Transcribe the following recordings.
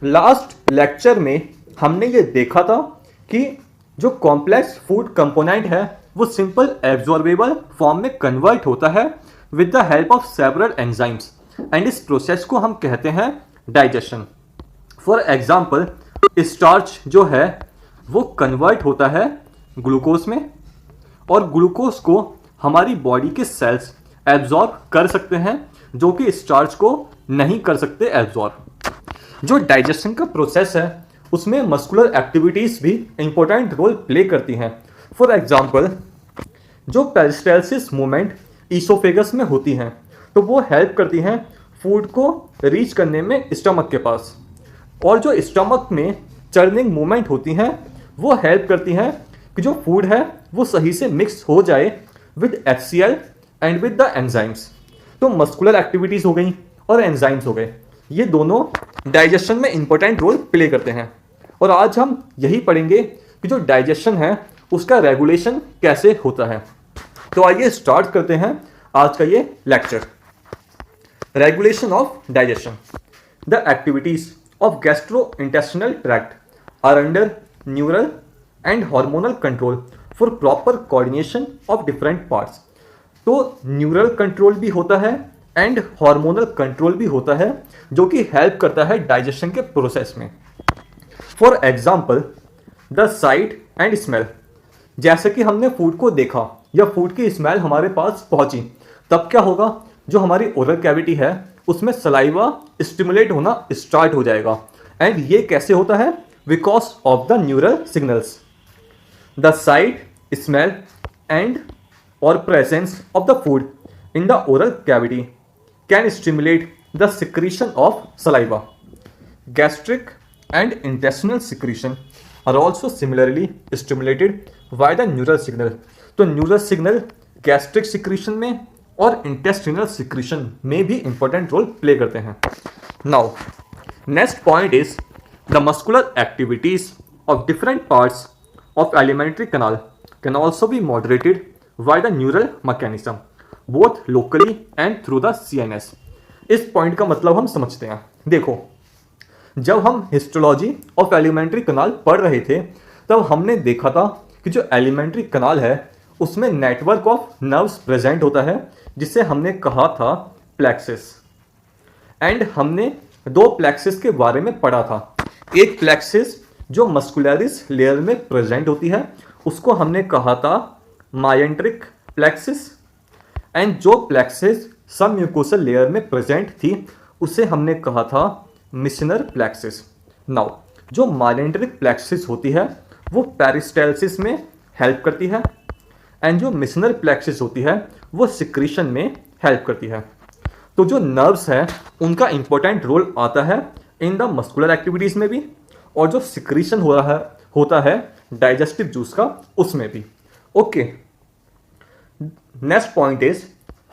Last lecture में हमने ये देखा था कि जो कॉम्प्लेक्स फूड कंपोनेंट है वो सिंपल एब्जॉर्बेबल फॉर्म में कन्वर्ट होता है with the help of several enzymes and इस प्रोसेस को हम कहते हैं डाइजेशन। फॉर एग्जाम्पल स्टार्च जो है वो कन्वर्ट होता है ग्लूकोज में और ग्लूकोज को हमारी बॉडी के सेल्स एब्जॉर्ब कर सकते हैं जो कि स्टार्च को नहीं कर सकते एब्जॉर्ब। जो डाइजेशन का प्रोसेस है उसमें मस्कुलर एक्टिविटीज़ भी इंपॉर्टेंट रोल प्ले करती हैं। फॉर एग्जांपल जो पेरिस्टालसिस मूवमेंट ईसोफेगस में होती हैं तो वो हेल्प करती हैं फूड को रीच करने में स्टमक के पास, और जो स्टमक में चर्निंग मूवमेंट होती हैं वो हेल्प करती हैं कि जो फूड है वो सही से मिक्स हो जाए with HCl and with the enzymes. तो मस्कुलर एक्टिविटीज़ हो गई और एंजाइम्स हो गए, ये दोनों डाइजेशन में इंपॉर्टेंट रोल प्ले करते हैं। और आज हम यही पढ़ेंगे कि जो डाइजेशन है उसका रेगुलेशन कैसे होता है। तो आइए स्टार्ट करते हैं आज का ये lecture. Regulation of digestion. The activities of gastrointestinal tract are under neural and hormonal control for proper coordination of different parts. तो न्यूरल कंट्रोल भी होता है एंड हार्मोनल कंट्रोल भी होता है जो कि हेल्प करता है डाइजेशन के प्रोसेस में। For example the site and smell. जैसे कि हमने फूड को देखा या फूड की स्मेल हमारे पास पहुंची, तब क्या होगा, जो हमारी ओरल कैविटी है उसमें सलाइवा स्टिमुलेट होना स्टार्ट हो जाएगा। एंड ये कैसे होता है, because of the neural signals. The sight, smell and और presence of the food in the oral cavity can stimulate the secretion of saliva. Gastric and intestinal secretion are also similarly stimulated by the neural signal. तो neural signal gastric secretion में और intestinal secretion में भी important role play करते हैं. Now, next point is the muscular activities of different parts of alimentary canal can also be moderated by the neural mechanism. Both locally and through the CNS। इस point का मतलब हम समझते हैं। देखो, जब हम हिस्टोलॉजी ऑफ एलिमेंट्री कनाल पढ़ रहे थे तब हमने देखा था कि जो एलिमेंट्री कनाल है उसमें नेटवर्क ऑफ नर्व्स प्रेजेंट होता है जिसे हमने कहा था प्लेक्सिस। एंड हमने दो प्लेक्सिस के बारे में पढ़ा था। एक प्लेक्सिस जो मस्कुलरिस लेयर में प्रेजेंट होती है उसको हमने कहा था मायेंट्रिक प्लेक्सिस, एंड जो प्लेक्सिस सब म्यूकोसल लेयर में प्रेजेंट थी उसे हमने कहा था मिशनर प्लेक्सिस। नाउ जो मायेंट्रिक प्लेक्सिस होती है वो पेरिस्टालसिस में हेल्प करती है एंड जो मिशनर प्लेक्सिस होती है वो सिक्रीशन में हेल्प करती है। तो जो नर्व्स है उनका इंपॉर्टेंट रोल आता है इन द मस्कुलर एक्टिविटीज़ में भी, और जो सिक्रीशन होता है डाइजेस्टिव जूस का उसमें भी। Okay, next point is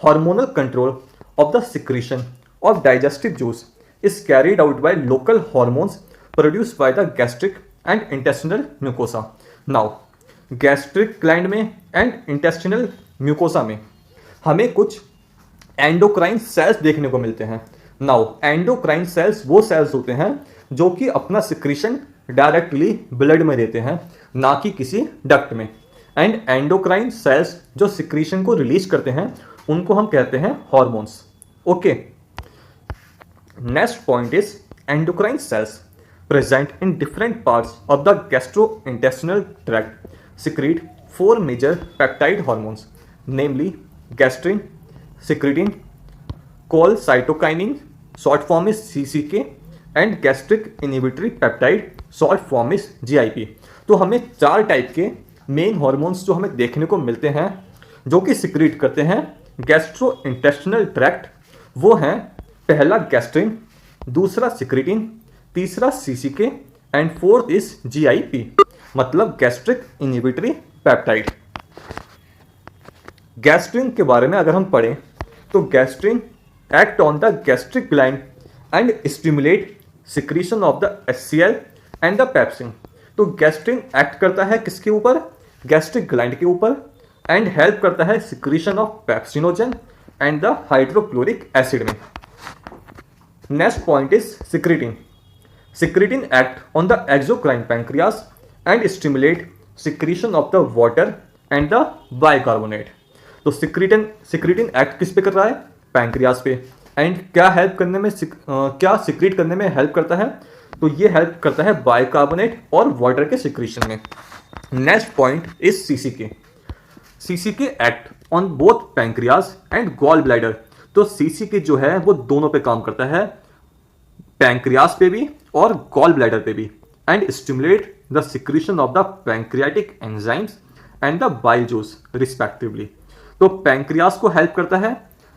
hormonal control of the secretion of digestive juice is carried out by local hormones produced by the gastric and intestinal mucosa. Now, gastric gland में and intestinal mucosa में हमें कुछ endocrine cells देखने को मिलते हैं। Now endocrine cells वो sales होते हैं जो कि अपना सिक्रीशन डायरेक्टली ब्लड में देते हैं, ना कि किसी डक्ट में। एंड एंडोक्राइन सेल्स जो सिक्रीशन को रिलीज करते हैं उनको हम कहते हैं hormones. Okay, next point is endocrine cells present in different parts of the gastrointestinal tract secrete 4 major peptide hormones, namely gastrin, secretin, cholecystokinin, short form is CCK, and gastric inhibitory peptide, short form is GIP। तो हमें 4 type के main hormones जो हमें देखने को मिलते हैं जो कि सिक्रीट करते हैं गैस्ट्रोइंटेस्टिनल ट्रैक्ट, वो हैं पहला गैस्ट्रिन, दूसरा सिक्रीटिन, तीसरा CCK and fourth is GIP, मतलब गैस्ट्रिक इनहिबिटरी पेप्टाइड। गैस्ट्रिन के बारे में अगर हम पढ़ें तो gastrin act on the gastric gland and stimulate secretion of the HCl and the pepsin. तो गैस्ट्रिन एक्ट करता है किसके ऊपर, गैस्ट्रिक ग्लैंड के ऊपर, एंड हेल्प करता है secretion of pepsinogen and the hydrochloric acid में। Next point is secretin. Secretin act on the exocrine pancreas and stimulate secretion of the water and the bicarbonate. तो सिक्रीटिन एक्ट किस पे कर रहा है? पैंक्रियास पे. एंड क्या हेल्प करने में क्या सिक्रीट करने में हेल्प करता है? तो ये हेल्प करता है बाइकार्बोनेट और वाटर के सिक्रीशन में. Next point is CCK. CCK act on both pancreas and gall bladder. तो सीसीके जो है वो दोनों पे काम करता है, पैंक्रियास पे भी और गॉल ब्लैडर पे भी. And stimulate the secretion of the pancreatic enzymes and the bile juice respectively. तो पैंक्रियास को हेल्प करता है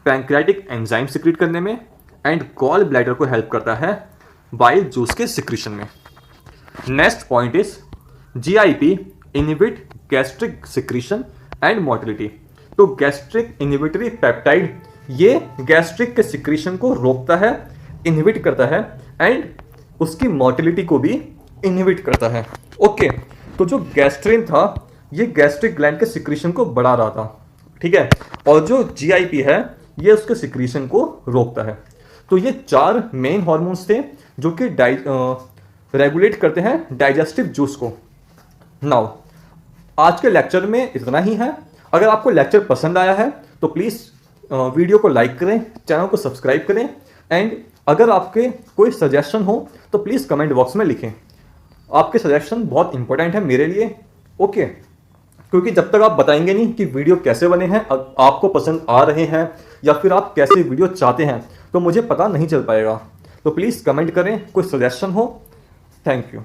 पैंक्रियाटिक एंजाइम सिक्रीट करने में, एंड गॉल ब्लैडर को हेल्प करता है बाइल जूस के सिक्रीशन में. Next point is GIP inhibit gastric secretion and motility. तो गैस्ट्रिक इनहिबिटरी पेप्टाइड ये गैस्ट्रिक के सिक्रीशन को रोकता है, इनहिबिट करता है, एंड उसकी मोटिलिटी को भी इनहिबिट करता है. ओके, तो जो गैस्ट्रिन था ये गैस्ट्रिक ग्लैंड के सिक्रीशन को बढ़ा रहा था, ठीक है, और जो जीआईपी है ये उसके सिक्रीशन को रोकता है. तो ये 4 मेन हॉर्मोन्स थे जो कि रेगुलेट करते हैं डाइजेस्टिव जूस को. नाउ आज के लेक्चर में इतना ही है. अगर आपको लेक्चर पसंद आया है तो प्लीज़ वीडियो को लाइक करें, चैनल को सब्सक्राइब करें, एंड अगर आपके कोई सजेशन हो तो प्लीज़ कमेंट बॉक्स में लिखें. आपके सजेशन बहुत इंपॉर्टेंट है मेरे लिए. ओके, क्योंकि जब तक आप बताएंगे नहीं कि वीडियो कैसे बने हैं, आपको पसंद आ रहे हैं या फिर आप कैसे वीडियो चाहते हैं, तो मुझे पता नहीं चल पाएगा. तो प्लीज़ कमेंट करें कोई सजेशन हो. Thank you.